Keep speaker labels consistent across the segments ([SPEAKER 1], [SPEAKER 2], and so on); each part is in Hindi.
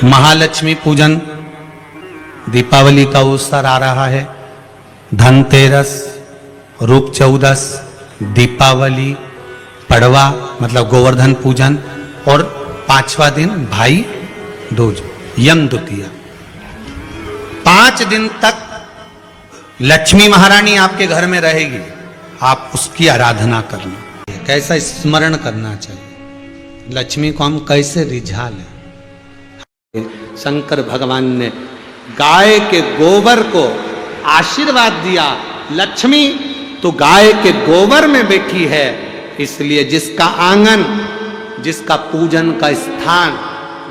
[SPEAKER 1] महालक्ष्मी पूजन, दीपावली का अवसर आ रहा है, धनतेरस, रूप चौदस, दीपावली, पड़वा मतलब गोवर्धन पूजन और 5वां दिन भाई दूज यम द्वितीया। 5 दिन तक लक्ष्मी महारानी आपके घर में रहेगी, आप उसकी आराधना करना, कैसा स्मरण करना चाहिए, लक्ष्मी को हम कैसे रिझा लें। शंकर भगवान ने गाय के गोबर को आशीर्वाद दिया, लक्ष्मी तो गाय के गोबर में बैठी है, इसलिए जिसका आंगन, जिसका पूजन का स्थान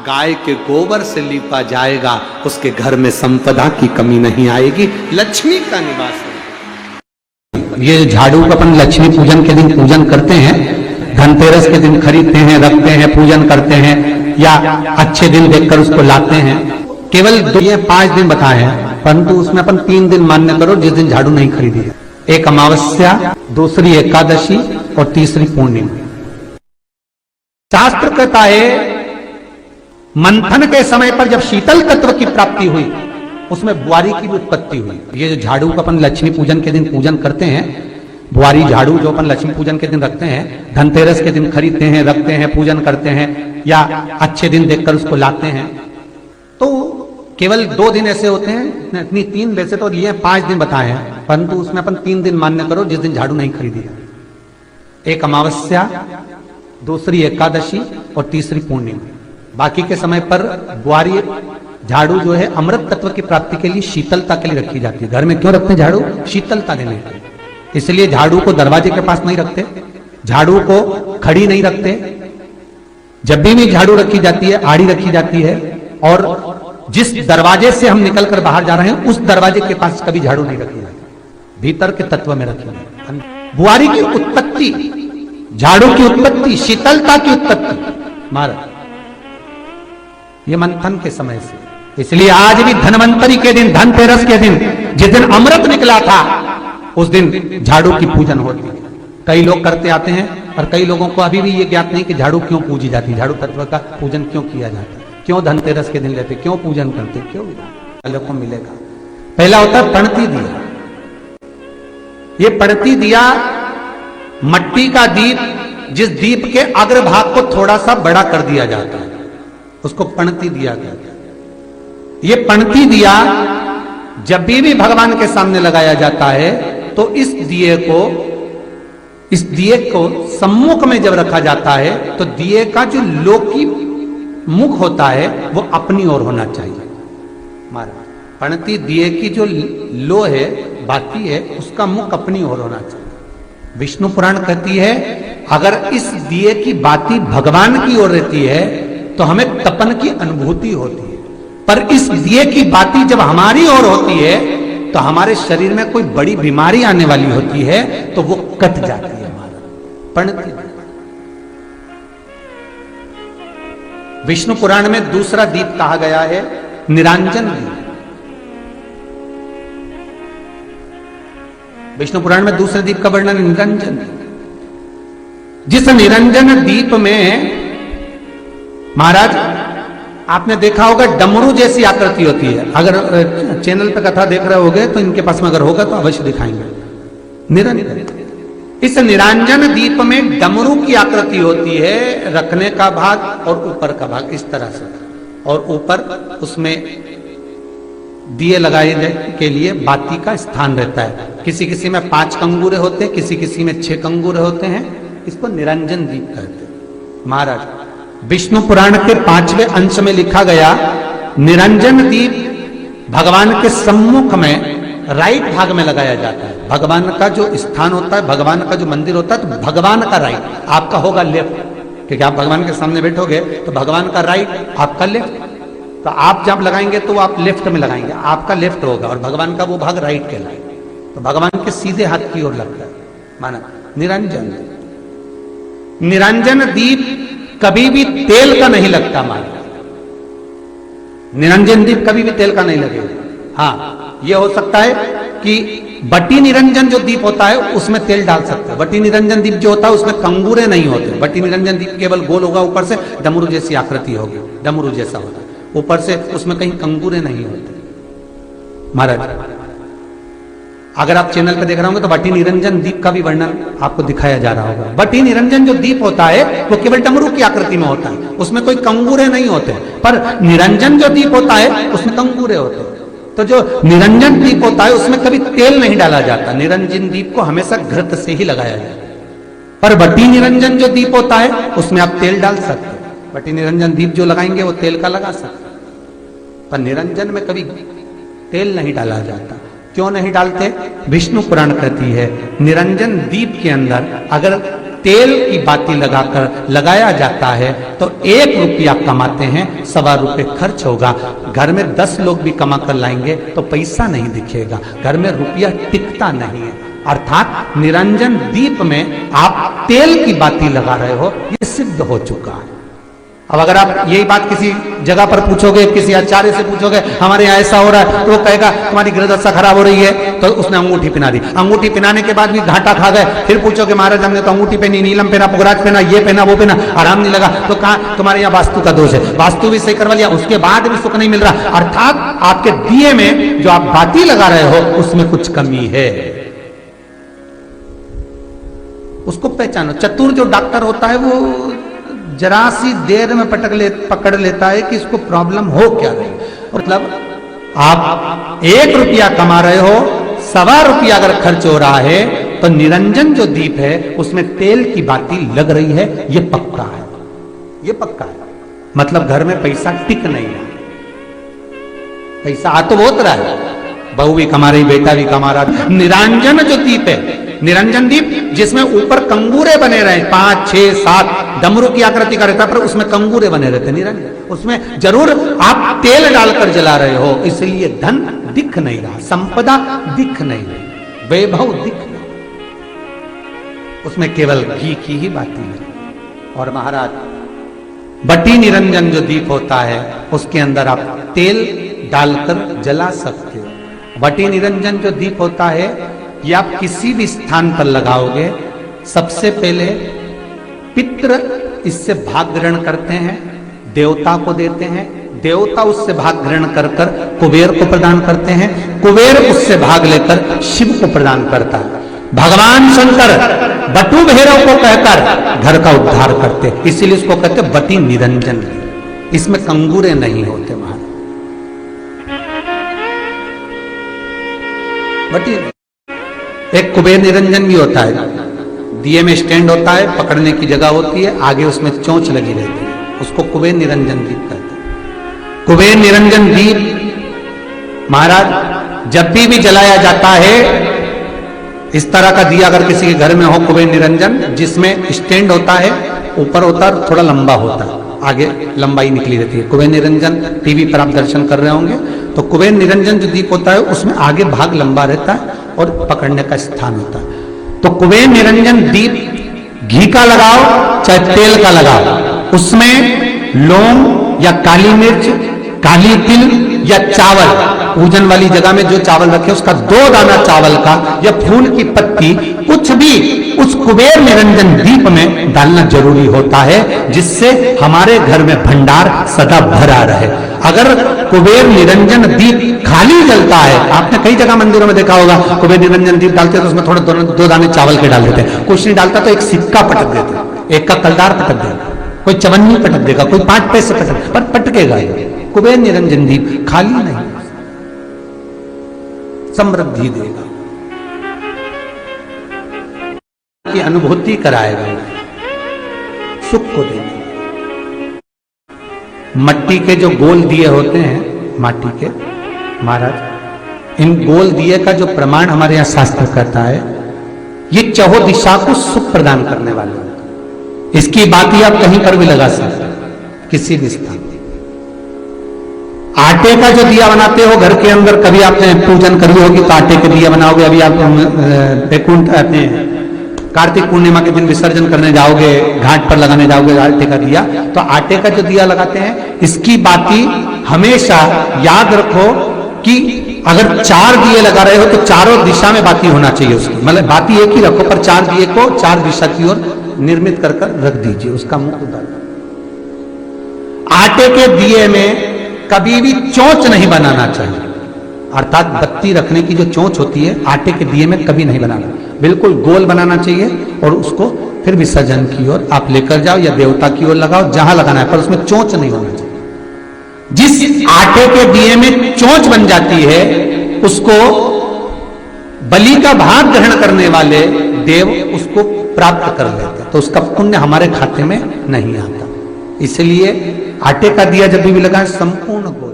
[SPEAKER 1] गाय के गोबर से लीपा जाएगा, उसके घर में संपदा की कमी नहीं आएगी, लक्ष्मी का निवास है।
[SPEAKER 2] ये झाड़ू को अपन लक्ष्मी पूजन के दिन पूजन करते हैं, धनतेरस के दिन खरीदते हैं, रखते हैं, पूजन करते हैं, या अच्छे दिन देखकर उसको लाते हैं। केवल 5 दिन बताए हैं, परंतु उसमें अपन 3 दिन मान्य करो जिस दिन झाड़ू नहीं खरीदी है। एक अमावस्या, दूसरी एकादशी और तीसरी पूर्णिमा। शास्त्र कहता है मंथन के समय पर जब शीतल तत्व की प्राप्ति हुई, उसमें बुआरी की भी उत्पत्ति हुई। ये जो झाड़ू को अपन लक्ष्मी पूजन के दिन पूजन करते हैं, बुआरी झाड़ू जो अपन लक्ष्मी पूजन के दिन रखते हैं, धनतेरस के दिन खरीदते हैं, रखते हैं, पूजन करते हैं, या अच्छे दिन देखकर उसको लाते हैं, तो केवल 2 दिन ऐसे होते हैं, इतनी 3 वैसे तो ये 5 दिन बताए हैं, परंतु उसमें अपन 3 दिन मान्य करो जिस दिन झाड़ू नहीं खरीदी है। एक अमावस्या, दूसरी एकादशी और तीसरी पूर्णिमा। बाकी के समय पर बुआरी झाड़ू जो है अमृत तत्व की प्राप्ति के लिए, शीतलता के लिए रखी जाती है। घर में क्यों रखते हैं झाड़ू? शीतलता देने के लिए। इसलिए झाड़ू को दरवाजे के पास नहीं रखते, झाड़ू को खड़ी नहीं रखते। जब भी झाड़ू रखी जाती है, आड़ी रखी जाती है, और जिस दरवाजे से हम निकलकर बाहर जा रहे हैं उस दरवाजे के पास कभी झाड़ू नहीं रखी जाती, भीतर के तत्व में रखी जाती। बुआरी की उत्पत्ति, झाड़ू की उत्पत्ति, शीतलता की उत्पत्ति महाराज ये मंथन के समय से। इसलिए आज भी धनवंतरी के दिन, धनतेरस के दिन, जिस दिन अमृत निकला था, उस दिन झाड़ू की पूजन होती है। कई लोग करते आते हैं, और कई लोगों को अभी भी ये ज्ञात नहीं कि झाड़ू क्यों पूजी जाती है, झाड़ू तत्व का पूजन क्यों किया जाता है, क्यों धनतेरस के दिन लेते, क्यों पूजन करते, क्यों लोगों को मिलेगा। पहला होता है पणती दिया। ये पणती दिया मट्टी का दीप, जिस दीप के अग्रभाग को थोड़ा सा बड़ा कर दिया जाता है, उसको पणती दिया कहते हैं। ये पणती दिया जब भी भगवान के सामने लगाया जाता है, तो इस दिए को सम्मुख में जब रखा जाता है, तो दिए का जो लोकी मुख होता है वो अपनी ओर होना चाहिए। महाराज पणती दिए की जो लो है, बाती है, उसका मुख अपनी ओर होना चाहिए। विष्णु पुराण कहती है अगर इस दिए की बाती भगवान की ओर रहती है तो हमें तपन की अनुभूति होती है, पर इस दिए की बाती जब हमारी ओर होती है तो हमारे शरीर में कोई बड़ी बीमारी आने वाली होती है, तो वो कट जाती है। पणती विष्णु पुराण में दूसरा दीप कहा गया है निरांजन दीप। विष्णु पुराण में दूसरे दीप का वर्णन निरंजन दीप। जिस निरंजन दीप में महाराज आपने देखा होगा डमरू जैसी आकृति होती है। अगर चैनल पे कथा देख रहे होगे तो इनके पास में अगर होगा तो अवश्य दिखाएंगे। निरंजन, इस निरंजन दीप में डमरू की आकृति होती है, रखने का भाग और ऊपर का भाग इस तरह से, और ऊपर उसमें दिए लगाए के लिए बाती का स्थान रहता है। किसी किसी में 5 कंगूरे होते हैं, किसी किसी में 6 कंगूरे होते हैं। इसको निरंजन दीप कहते हैं। महाराज विष्णु पुराण के 5वें अंश में लिखा गया निरंजन दीप भगवान के सम्मुख में राइट भाग में लगाया जाता है। भगवान का जो स्थान होता है, भगवान का जो मंदिर होता है, तो भगवान का राइट, आपका होगा लेफ्ट, क्योंकि आप भगवान के सामने बैठोगे तो भगवान का राइट, आपका लेफ्ट। तो आप जब लगाएंगे तो आप लेफ्ट में लगाएंगे, आपका लेफ्ट होगा, और भगवान का वो भाग राइट कहलाएगा। तो भगवान के सीधे हाथ की ओर लगता है। माना निरंजन, निरंजन दीप कभी भी तेल का नहीं लगता। माना निरंजन दीप कभी भी तेल का नहीं लगेगा। हाँ, यह हो सकता है कि बटी निरंजन जो दीप होता है उसमें तेल डाल सकते हैं। बटी निरंजन दीप जो होता है उसमें कंगूरे नहीं होते। बटी निरंजन दीप केवल गोल होगा, ऊपर से डमरू जैसी आकृति होगी, डमरू जैसा होता है। ऊपर से उसमें कहीं कंगूरे नहीं होते। महाराज अगर आप चैनल पे देख रहे होंगे तो बटी निरंजन दीप का भी वर्णन आपको दिखाया जा रहा होगा। बटी निरंजन जो दीप होता है वो केवल डमरू की आकृति में होता है, उसमें कोई कंगूरे नहीं होते। पर निरंजन जो दीप होता है उसमें कंगूरे होते हैं। तो जो निरंजन दीप होता है उसमें कभी तेल नहीं डाला जाता, निरंजन दीप को हमेशा घृत से ही लगाया जाता है। पर बटी निरंजन जो दीप होता है उसमें आप तेल डाल सकते हैं। बटी निरंजन दीप जो लगाएंगे वो तेल का लगा सकते हैं, पर निरंजन में कभी तेल नहीं डाला जाता। क्यों नहीं डालते? विष्णु पुराण कहती है निरंजन दीप के अंदर अगर तेल की बाती लगाया जाता है तो 1 रुपया कमाते हैं, 1.25 रुपये खर्च होगा। घर में 10 लोग भी कमा कर लाएंगे तो पैसा नहीं दिखेगा, घर में रुपया टिकता नहीं है। अर्थात निरंजन दीप में आप तेल की बाती लगा रहे हो, ये सिद्ध हो चुका है। अब अगर आप यही बात किसी जगह पर पूछोगे, किसी आचार्य से पूछोगे हमारे यहाँ ऐसा हो रहा है, तो वो कहेगा तुम्हारी ग्रह दशा खराब हो रही है, तो उसने अंगूठी पहना दी। अंगूठी पहनाने के बाद भी घाटा खा गए, फिर पूछोगे महाराज हमने तो अंगूठी पहनी, नीलम पहना, पुगराज पहना, ये पहना, वो पहना, आराम नहीं लगा, तो कहा तुम्हारे यहाँ वास्तु का दोष है। वास्तु भी सही करवा लिया, उसके बाद भी सुख नहीं मिल रहा। अर्थात आपके दिए में जो आप बाती लगा रहे हो उसमें कुछ कमी है, उसको पहचानो। चतुर जो डॉक्टर होता है वो जरा सी देर में पकड़ लेता है कि इसको प्रॉब्लम हो क्या रही। मतलब आप 1 रुपया कमा रहे हो, 1.25 रुपया अगर खर्च हो रहा है तो निरंजन जो दीप है उसमें तेल की बाती लग रही है, ये पक्का है, ये पक्का है। मतलब घर में पैसा टिक नहीं है, पैसा आ तो बहुत रहा है, बहू भी कमा रही, बेटा भी कमा रहा। निरंजन जो दीप है, निरंजन दीप जिसमें ऊपर कंगूरे बने रहे 5, 6, 7 डमरू की आकृति का रहता है, पर उसमें कंगूरे बने रहते निरंजन, उसमें जरूर आप तेल डालकर जला रहे हो, इसलिए धन दिख नहीं रहा, संपदा दिख नहीं रही, वैभव दिख नहीं, उसमें केवल घी की ही बातें हैं। और महाराज बटी निरंजन जो दीप होता है उसके अंदर आप तेल डालकर जला सकते हो। बटी निरंजन जो दीप होता है ये आप किसी भी स्थान पर लगाओगे, सबसे पहले पितृ इससे भाग ग्रहण करते हैं, देवता को देते हैं, देवता उससे भाग ग्रहण कर कुबेर को प्रदान करते हैं, कुबेर उससे भाग लेकर शिव को प्रदान करता है। भगवान शंकर बटु भैरव को कहकर घर का उद्धार करते हैं, इसीलिए इसको कहते बटी निरंजन। इसमें कंगूरे नहीं होते महाराज। बटी एक कुबेर निरंजन भी होता है, दिए में स्टैंड होता है, पकड़ने की जगह होती है, आगे उसमें चोंच लगी रहती है, उसको कुबेर निरंजन दीप कहते हैं। कुबेर निरंजन दीप महाराज जब भी जलाया जाता है, इस तरह का दिया अगर किसी के घर में हो कुबेर निरंजन, जिसमें स्टैंड होता है, ऊपर होता है, थोड़ा लंबा होता है, आगे लंबाई निकली रहती है। कुबेर निरंजन टीवी पर आप दर्शन कर रहे होंगे तो कुबेर निरंजन जो दीप होता है उसमें आगे भाग लंबा रहता है और पकड़ने का स्थान होता है। तो कुबेर निरंजन दीप घी का लगाओ चाहे तेल का लगाओ, उसमें लौंग या काली मिर्च, काली तिल या चावल, पूजन वाली जगह में जो चावल रखे उसका 2 दाना चावल का या फूल की पत्ती, कुछ भी उस कुबेर निरंजन दीप में डालना जरूरी होता है, जिससे हमारे घर में भंडार सदा भरा रहे। अगर कुबेर निरंजन दीप खाली जलता है, आपने कई जगह मंदिरों में देखा होगा कुबेर निरंजन दीप डालते हैं तो उसमें थोड़े 2 दाने चावल के डाल देते हैं, कुछ नहीं डालता तो एक सिक्का पटक देते हैं, एक का कलदार पटक देगा, कोई चवन्नी पटक देगा, कोई 5 पैसे पटक, पर पटकेगा। कुबेर निरंजन दीप खाली नहीं, समृद्धि देगा, की अनुभूति कराएगा, सुख को देगा। मट्टी के जो गोल दिए होते हैं, माटी के महाराज, इन गोल दिए का जो प्रमाण हमारे यहाँ शास्त्र कहता है, ये चौहो दिशा को सुख प्रदान करने वाले होते हैं। इसकी बात ही आप कहीं पर भी लगा सकते हैं, किसी भी स्थान। आटे का जो दिया बनाते हो घर के अंदर, कभी आपने पूजन करी होगी तो आटे के दिया बनाओगे। अभी आप बैकुंठ अपने कार्तिक पूर्णिमा के दिन विसर्जन करने जाओगे, घाट पर लगाने जाओगे आटे का दिया, तो आटे का जो दिया लगाते हैं, इसकी बाती हमेशा याद रखो कि अगर 4 दिए लगा रहे हो तो चारों दिशा में बाती होना चाहिए उसकी, मतलब बाती एक ही रखो पर 4 दिए को 4 दिशा की ओर निर्मित कर रख दीजिए, उसका मुख उतार। आटे के दिए में कभी भी चोंच नहीं बनाना चाहिए, अर्थात बत्ती रखने की जो चोंच होती है आटे के दिए में कभी नहीं बनाना, बिल्कुल गोल बनाना चाहिए और उसको फिर विसर्जन की ओर आप लेकर जाओ या देवता की ओर लगाओ, जहां लगाना है, पर उसमें चोंच नहीं होना चाहिए। जिस आटे के दिए में चोंच बन जाती है उसको बलि का भाग ग्रहण करने वाले देव उसको प्राप्त कर लेते हैं, तो उसका पुण्य हमारे खाते में नहीं आता। इसलिए आटे का दिया जब भी लगाए संपूर्ण गोल।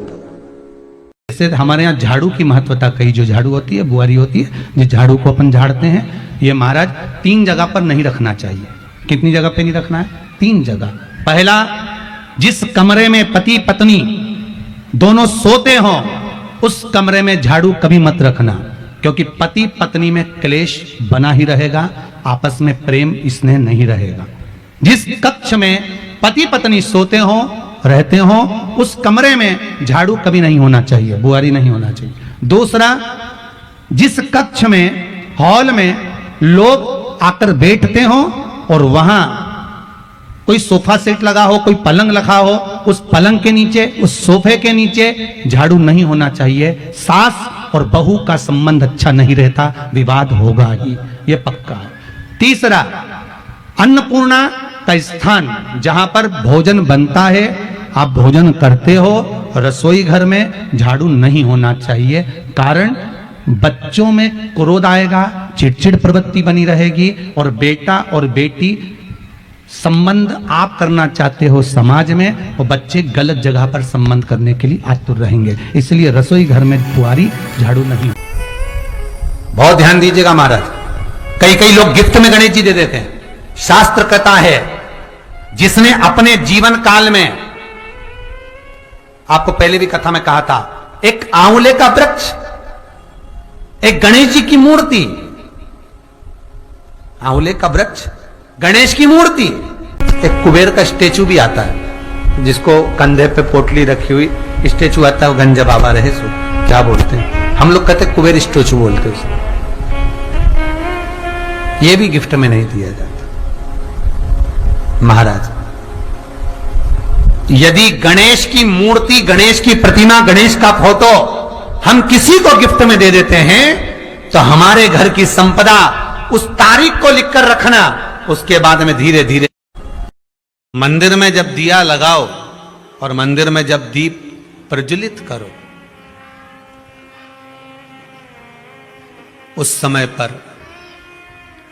[SPEAKER 1] जैसे हमारे यहाँ झाड़ू की महत्वता कही, जो झाड़ू होती है बुआरी होती है, जिस झाड़ू को अपन झाड़ते हैं, ये महाराज 3 जगह पर नहीं रखना चाहिए। कितनी जगह पे नहीं रखना है? 3 जगह। पहला, जिस कमरे में पति पत्नी दोनों सोते हों उस कमरे में झाड़ू कभी मत रखना, क्योंकि पति पत्नी में क्लेश बना ही रहेगा, आपस में प्रेम स्नेह नहीं रहेगा। जिस कक्ष में पति पत्नी सोते हों रहते हों उस कमरे में झाड़ू कभी नहीं होना चाहिए, बुआरी नहीं होना चाहिए। दूसरा, जिस कक्ष में हॉल में लोग आकर बैठते हों और वहां कोई सोफा सेट लगा हो, कोई पलंग लगा हो, उस पलंग के नीचे, उस सोफे के नीचे झाड़ू नहीं होना चाहिए। सास और बहू का संबंध अच्छा नहीं रहता, विवाद होगा ही, ये पक्का है। तीसरा, अन्नपूर्णा का स्थान जहां पर भोजन बनता है, आप भोजन करते हो, रसोई घर में झाड़ू नहीं होना चाहिए। कारण बच्चों में क्रोध आएगा, चिड़चिड़ प्रवृत्ति बनी रहेगी और बेटा और बेटी संबंध आप करना चाहते हो समाज में, और बच्चे गलत जगह पर संबंध करने के लिए आतुर रहेंगे। इसलिए रसोई घर में बुआरी झाड़ू नहीं। बहुत ध्यान दीजिएगा महाराज, कई लोग गिफ्ट में गणेश जी दे देते हैं। शास्त्र कहता है जिसने अपने जीवन काल में, आपको पहले भी कथा में कहा था, एक आंवले का वृक्ष, एक गणेश जी की मूर्ति, आंवले का वृक्ष, गणेश की मूर्ति, एक कुबेर का स्टेचू भी आता है, जिसको कंधे पे पोटली रखी हुई स्टेचू आता है, वो गंजा बाबा रहे सो क्या बोलते हैं, हम लोग कहते हैं कुबेर स्टेचू बोलते हैं। ये भी गिफ्ट में नहीं दिया जाता। महाराज, यदि गणेश की मूर्ति, गणेश की प्रतिमा, गणेश का फोटो हम किसी को गिफ्ट में दे देते हैं तो हमारे घर की संपदा उस तारीख को लिखकर रखना, उसके बाद में धीरे धीरे मंदिर में जब दिया लगाओ और मंदिर में जब दीप प्रज्वलित करो, उस समय पर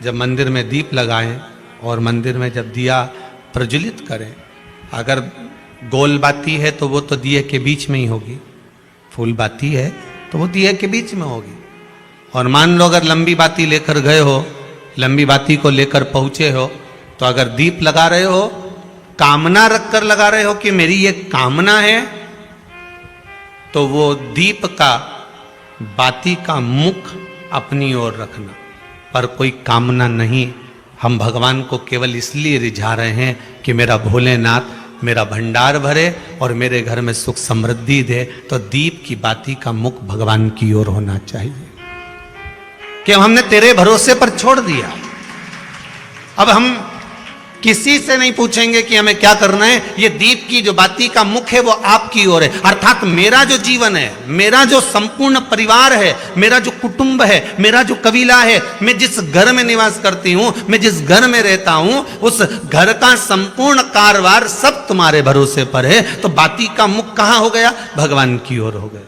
[SPEAKER 1] जब मंदिर में दीप लगाएं और मंदिर में जब दिया प्रज्वलित करें, अगर गोल बाती है तो वो तो दिए के बीच में ही होगी, फूल बाती है तो वो दिए के बीच में होगी। और मान लो अगर लंबी बाती लेकर गए हो, लंबी बाती को लेकर पहुंचे हो, तो अगर दीप लगा रहे हो, कामना रखकर लगा रहे हो कि मेरी ये कामना है, तो वो दीप का, बाती का मुख अपनी ओर रखना, पर कोई कामना नहीं। हम भगवान को केवल इसलिए रिझा रहे हैं कि मेरा भोलेनाथ मेरा भंडार भरे और मेरे घर में सुख समृद्धि दे, तो दीप की बाती का मुख भगवान की ओर होना चाहिए कि हमने तेरे भरोसे पर छोड़ दिया। अब हम किसी से नहीं पूछेंगे कि हमें क्या करना है, ये दीप की जो बाती का मुख है वो आपकी ओर है। अर्थात मेरा जो जीवन है, मेरा जो संपूर्ण परिवार है, मेरा जो कुटुंब है, मेरा जो कबीला है, मैं जिस घर में निवास करती हूं, मैं जिस घर में रहता हूं, उस घर का संपूर्ण कारभार सब तुम्हारे भरोसे पर है। तो बाती का मुख कहां हो गया? भगवान की ओर हो गया।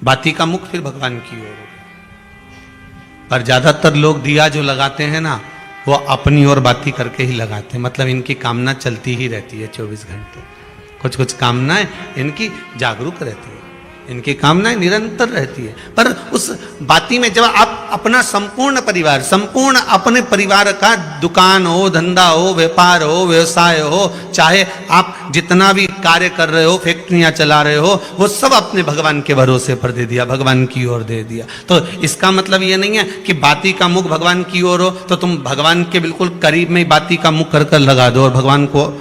[SPEAKER 1] बाती का मुख फिर भगवान की ओर हो गया। पर ज्यादातर लोग दिया जो लगाते हैं ना, वो अपनी ओर बाती करके ही लगाते हैं। मतलब इनकी कामना चलती ही रहती है 24 घंटे। कुछ कुछ कामनाएं इनकी जागरूक रहती है, इनकी कामनाएं निरंतर रहती है। पर उस बाती में जब आप अपना संपूर्ण परिवार, संपूर्ण अपने परिवार का, दुकान हो, धंधा हो, व्यापार हो, व्यवसाय हो, चाहे आप जितना भी कार्य कर रहे हो, फैक्ट्रियां चला रहे हो, वो सब अपने भगवान के भरोसे पर दे दिया, भगवान की ओर दे दिया। तो इसका मतलब ये नहीं है कि बाती का मुख भगवान की ओर हो तो तुम भगवान के बिल्कुल करीब में बाती का मुख कर लगा दो और भगवान को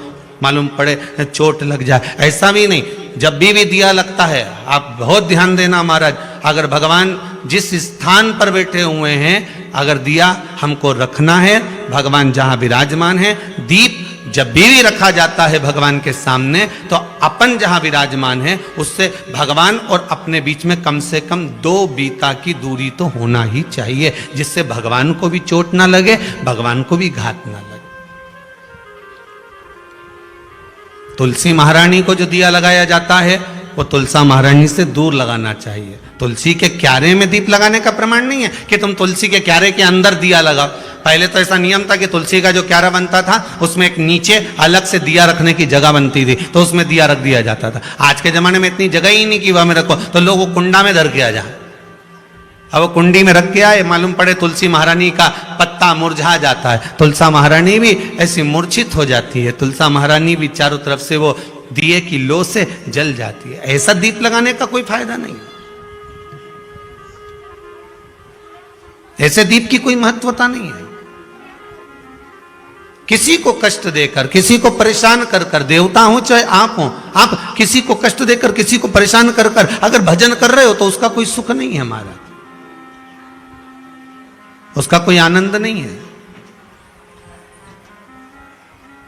[SPEAKER 1] मालूम पड़े चोट लग जाए, ऐसा भी नहीं। जब भी दिया लगता है, आप बहुत ध्यान देना महाराज, अगर भगवान जिस स्थान पर बैठे हुए हैं, अगर दिया हमको रखना है, भगवान जहां विराजमान है, दीप जब भी रखा जाता है भगवान के सामने तो अपन जहां विराजमान है उससे भगवान और अपने बीच में कम से कम 2 बीता की दूरी तो होना ही चाहिए, जिससे भगवान को भी चोट ना लगे, भगवान को भी घात ना लगे। तुलसी महारानी को जो दिया लगाया जाता है वो तुलसा महारानी से दूर लगाना चाहिए। तुलसी के क्यारे में दीप लगाने का प्रमाण नहीं है कि तुम तुलसी के क्यारे के अंदर दिया लगाओ। पहले तो ऐसा नियम था कि तुलसी का जो क्यारा बनता था उसमें एक नीचे अलग से दिया रखने की जगह बनती थी, तो उसमें दिया रख दिया जाता था। आज के जमाने में इतनी जगह ही नहीं कि वह में रखो, तो लोग वो कुंडा में धर के आ जाए। अब वो कुंडी में रख के आए, मालूम पड़े तुलसी महारानी का पत्ता मुरझा जाता है, तुलसा महारानी भी ऐसी मूर्छित हो जाती है, तुलसा महारानी भी चारों तरफ से वो दिए की लो से जल जाती है। ऐसा दीप लगाने का कोई फायदा नहीं, ऐसे दीप की कोई महत्वता नहीं है। किसी को कष्ट देकर, किसी को परेशान कर कर, देवता हो चाहे आप हो, आप किसी को कष्ट देकर, किसी को परेशान कर कर अगर भजन कर रहे हो तो उसका कोई सुख नहीं है हमारा, उसका कोई आनंद नहीं है।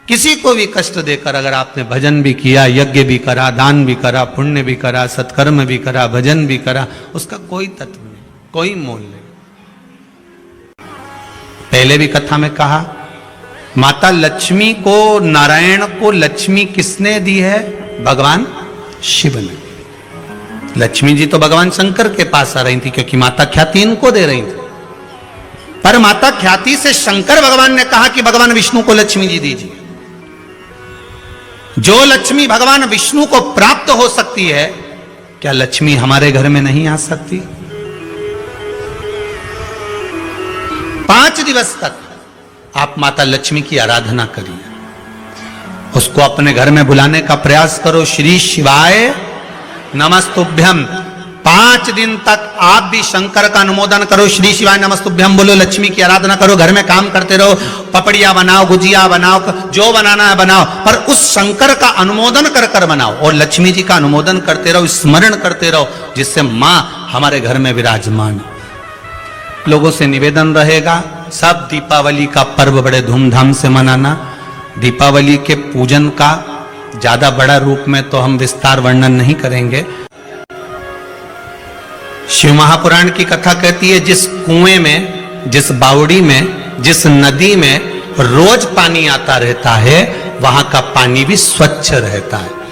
[SPEAKER 1] किसी को भी कष्ट देकर अगर आपने भजन भी किया, यज्ञ भी करा, दान भी करा, पुण्य भी करा, सत्कर्म भी करा, भजन भी करा, उसका कोई तत्व नहीं, कोई मोल नहीं। पहले भी कथा में कहा, माता लक्ष्मी को, नारायण को लक्ष्मी किसने दी है? भगवान शिव ने। लक्ष्मी जी तो भगवान शंकर के पास आ रही थी क्योंकि माता ख्याति इनको दे रही थी, पर माता ख्याति से शंकर भगवान ने कहा कि भगवान विष्णु को लक्ष्मी जी दीजिए। जो लक्ष्मी भगवान विष्णु को प्राप्त हो सकती है, क्या लक्ष्मी हमारे घर में नहीं आ सकती? 5 दिवस तक आप माता लक्ष्मी की आराधना करिए, उसको अपने घर में बुलाने का प्रयास करो। श्री शिवाय नमस्तुभ्यम। 5 दिन तक आप भी शंकर का अनुमोदन करो, श्री शिवाय नमस्तुभ्यम बोलो, लक्ष्मी की आराधना करो, घर में काम करते रहो, पपड़िया बनाओ, गुजिया बनाओ, जो बनाना है बनाओ, पर उस शंकर का अनुमोदन कर कर बनाओ और लक्ष्मी जी का अनुमोदन करते रहो, स्मरण करते रहो, जिससे मां हमारे घर में विराजमान। लोगों से निवेदन रहेगा, सब दीपावली का पर्व बड़े धूमधाम से मनाना। दीपावली के पूजन का ज्यादा बड़ा रूप में तो हम विस्तार वर्णन नहीं करेंगे। शिव महापुराण की कथा कहती है, जिस कुएं में, जिस बावड़ी में, जिस नदी में रोज पानी आता रहता है, वहां का पानी भी स्वच्छ रहता है।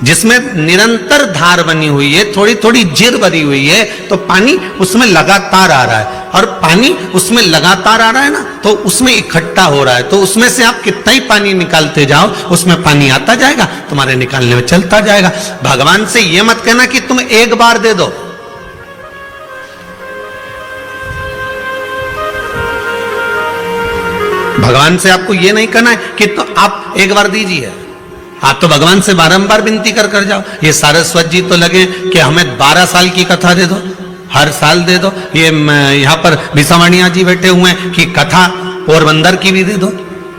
[SPEAKER 1] जिसमें निरंतर धार बनी हुई है, थोड़ी थोड़ी जिर बनी हुई है, तो पानी उसमें लगातार आ रहा है, और पानी उसमें लगातार आ रहा है ना, तो उसमें इकट्ठा हो रहा है, तो उसमें से आप कितना ही पानी निकालते जाओ, उसमें पानी आता जाएगा, तुम्हारे निकालने में चलता जाएगा। भगवान से यह मत कहना कि तुम एक बार दे दो। भगवान से आपको यह नहीं कहना है कि तो आप एक बार दीजिए, आप तो भगवान से बारंबार विनती कर कर जाओ। ये सारस्वत जी तो लगे कि हमें 12 साल की कथा दे दो, हर साल दे दो। ये यहाँ पर विसावणिया जी बैठे हुए हैं कि कथा पोरबंदर की भी दे दो।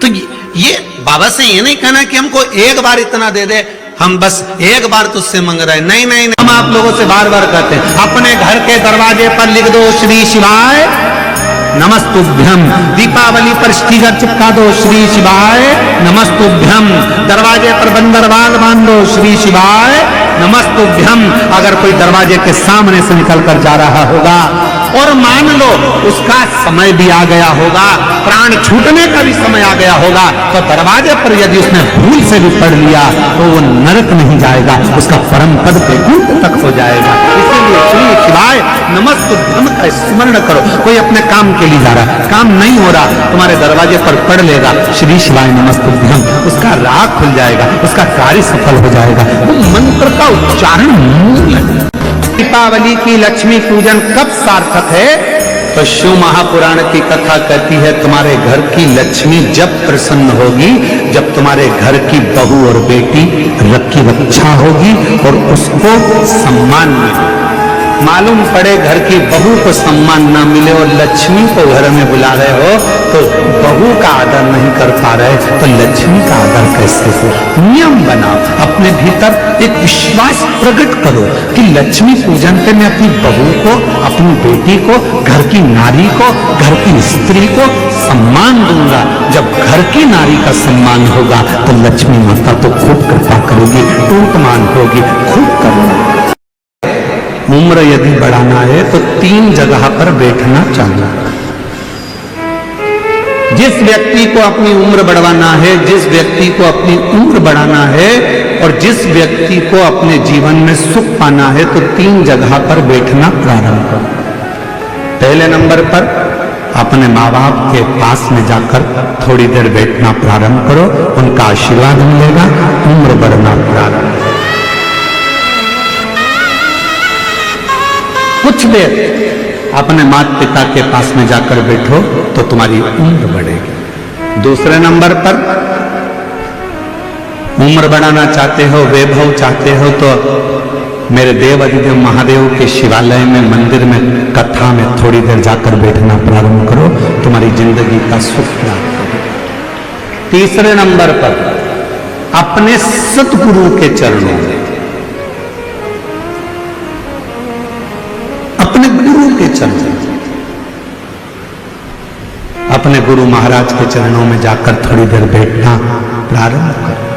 [SPEAKER 1] तो ये बाबा से ये नहीं कहना कि हमको एक बार इतना दे दे, हम बस एक बार तुझसे मांग रहे हैं। नहीं नहीं, नहीं। हम आप लोगों से बार बार कहते हैं, अपने घर के दरवाजे पर लिख दो श्री शिवाय नमस्तुभ्यम। दीपावली पर स्टीकर चिपका दो, श्री शिवाय नमस्तुभ्यम। दरवाजे पर बंदरवाल बांध दो, श्री शिवाय नमस्तुभ्यम। अगर कोई दरवाजे के सामने से निकलकर जा रहा होगा और मान लो उसका समय भी आ गया होगा, प्राण छूटने का भी समय आ गया होगा, तो दरवाजे पर यदि उसने भूल से भी पढ़ लिया तो वो नरक नहीं जाएगा, उसका परम पद वैकुंठ तक हो जाएगा। इसीलिए श्री शिवाय नमस्तुभ्यम का स्मरण करो। कोई अपने काम के लिए जा रहा है, काम नहीं हो रहा, तुम्हारे दरवाजे पर पढ़ लेगा श्री शिवाय नमस्तुभ्यम, उसका राग खुल जाएगा, उसका कार्य सफल हो जाएगा। वो मंत्र का उच्चारण मूल है। दीपावली की लक्ष्मी पूजन कब सार्थक है? तो शिव महापुराण की कथा कहती है, तुम्हारे घर की लक्ष्मी जब प्रसन्न होगी, जब तुम्हारे घर की बहू और बेटी की रक्षा होगी और उसको सम्मान मिले। मालूम पड़े घर की बहू को सम्मान ना मिले और लक्ष्मी को घर में बुला रहे हो,
[SPEAKER 2] तो बहू का आदर नहीं कर पा रहे तो लक्ष्मी का आदर कैसे हो? नियम बनाओ, अपने भीतर एक विश्वास प्रकट करो कि लक्ष्मी पूजन पे मैं अपनी बहू को, अपनी बेटी को, घर की नारी को, घर की स्त्री को सम्मान दूंगा। जब घर की नारी का सम्मान होगा तो लक्ष्मी माता तो खूब कृपा करेगी, टूटमान होगी, खूब करेगी। उम्र यदि बढ़ाना है तो 3 जगह पर बैठना चाहिए। जिस व्यक्ति को अपनी उम्र बढ़वाना है, जिस व्यक्ति को अपनी उम्र बढ़ाना है और जिस व्यक्ति को अपने जीवन में सुख पाना है तो 3 जगह पर बैठना प्रारंभ करो। पहले नंबर पर अपने माँ बाप के पास में जाकर थोड़ी देर बैठना प्रारंभ करो, उनका आशीर्वाद मिलेगा, उम्र बढ़ना प्रारंभ। कुछ देर अपने माता पिता के पास में जाकर बैठो तो तुम्हारी उम्र बढ़ेगी। दूसरे नंबर पर उम्र बढ़ाना चाहते हो, वैभव चाहते हो तो मेरे देव अधिदेव महादेव के शिवालय में, मंदिर में, कथा में थोड़ी देर जाकर बैठना प्रारंभ करो, तुम्हारी जिंदगी का सुख प्राप्त होगा। तीसरे नंबर पर अपने सतगुरु के चरणों में, अपने गुरु के चरणों, अपने गुरु महाराज के चरणों में जाकर थोड़ी देर बैठना प्रारंभ करो,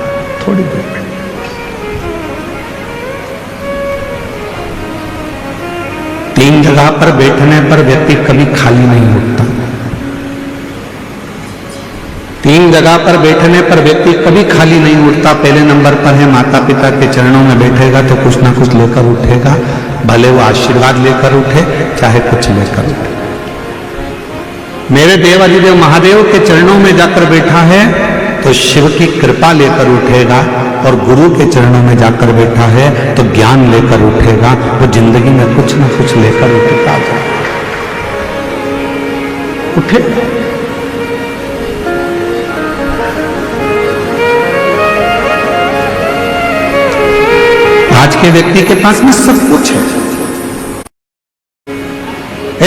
[SPEAKER 2] थोड़ी देर। 3 जगह पर बैठने पर व्यक्ति कभी खाली नहीं उठता। 3 जगह पर बैठने पर व्यक्ति कभी खाली नहीं उठता। पहले नंबर पर है माता पिता के चरणों में बैठेगा तो कुछ ना कुछ लेकर उठेगा, भले वो आशीर्वाद लेकर उठे चाहे कुछ लेकर उठे। मेरे देव अधिदेव महादेव के चरणों में जाकर बैठा है तो शिव की कृपा लेकर उठेगा, और गुरु के चरणों में जाकर बैठा है तो ज्ञान लेकर उठेगा। वो जिंदगी में कुछ ना कुछ लेकर उठेगा, उठेगा। आज के व्यक्ति के पास में सब कुछ है।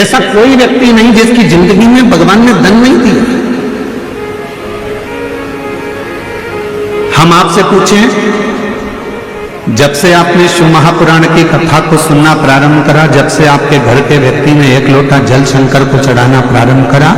[SPEAKER 2] ऐसा कोई व्यक्ति नहीं जिसकी जिंदगी में भगवान ने धन नहीं दिया। हम आपसे पूछें, जब से आपने शिव महापुराण की कथा को सुनना प्रारंभ करा, जब से आपके घर के व्यक्ति ने 1 लोटा जल शंकर को चढ़ाना प्रारंभ करा,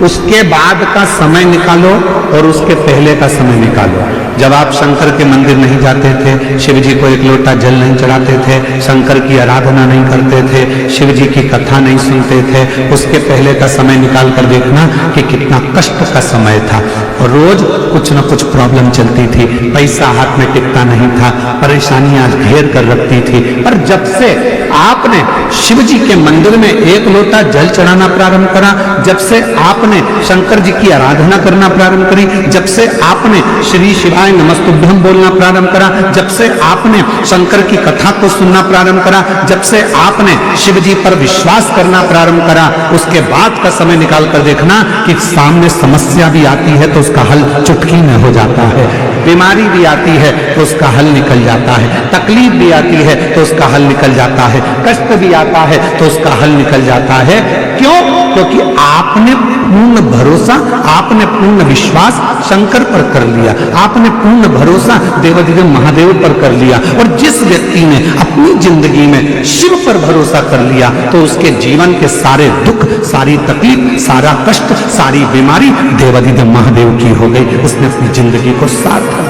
[SPEAKER 2] उसके बाद का समय निकालो और उसके पहले का समय निकालो। जब आप शंकर के मंदिर नहीं जाते थे, शिव जी को 1 लोटा जल नहीं चढ़ाते थे, शंकर की आराधना नहीं करते थे, शिव जी की कथा नहीं सुनते थे, उसके पहले का समय निकाल कर देखना कि कितना कष्ट का समय था। और रोज कुछ न कुछ प्रॉब्लम चलती थी, पैसा हाथ में टिकता नहीं था, परेशानियां घेर कर रखती थी। पर जब से आपने शिव जी के मंदिर में 1 लोटा जल चढ़ाना प्रारंभ करा, जब से आपने शंकर जी की आराधना करना प्रारंभ करी, जब से आपने श्री शिवाय नमस्तुभ्यम बोलना प्रारंभ करा, जब से आपने शंकर की कथा को सुनना प्रारंभ करा, जब से आपने शिव जी पर विश्वास करना प्रारंभ करा, उसके बाद का समय निकाल कर देखना कि सामने समस्या भी आती है तो उसका हल चुटकी में हो जाता है, बीमारी भी आती है तो उसका हल निकल जाता है, तकलीफ भी आती है तो उसका हल निकल जाता है, कष्ट भी आता है तो उसका हल निकल जाता है। क्यों? क्योंकि आपने पूर्ण भरोसा, आपने पूर्ण विश्वास शंकर पर कर लिया, आपने पूर्ण भरोसा देवाधिदेव महादेव पर कर लिया। और जिस व्यक्ति ने अपनी जिंदगी में शिव पर भरोसा कर लिया तो उसके जीवन के सारे दुख, सारी तकलीफ, सारा कष्ट, सारी बीमारी देवाधिदेव महादेव की हो गई। उसने अपनी जिंदगी को सार्थक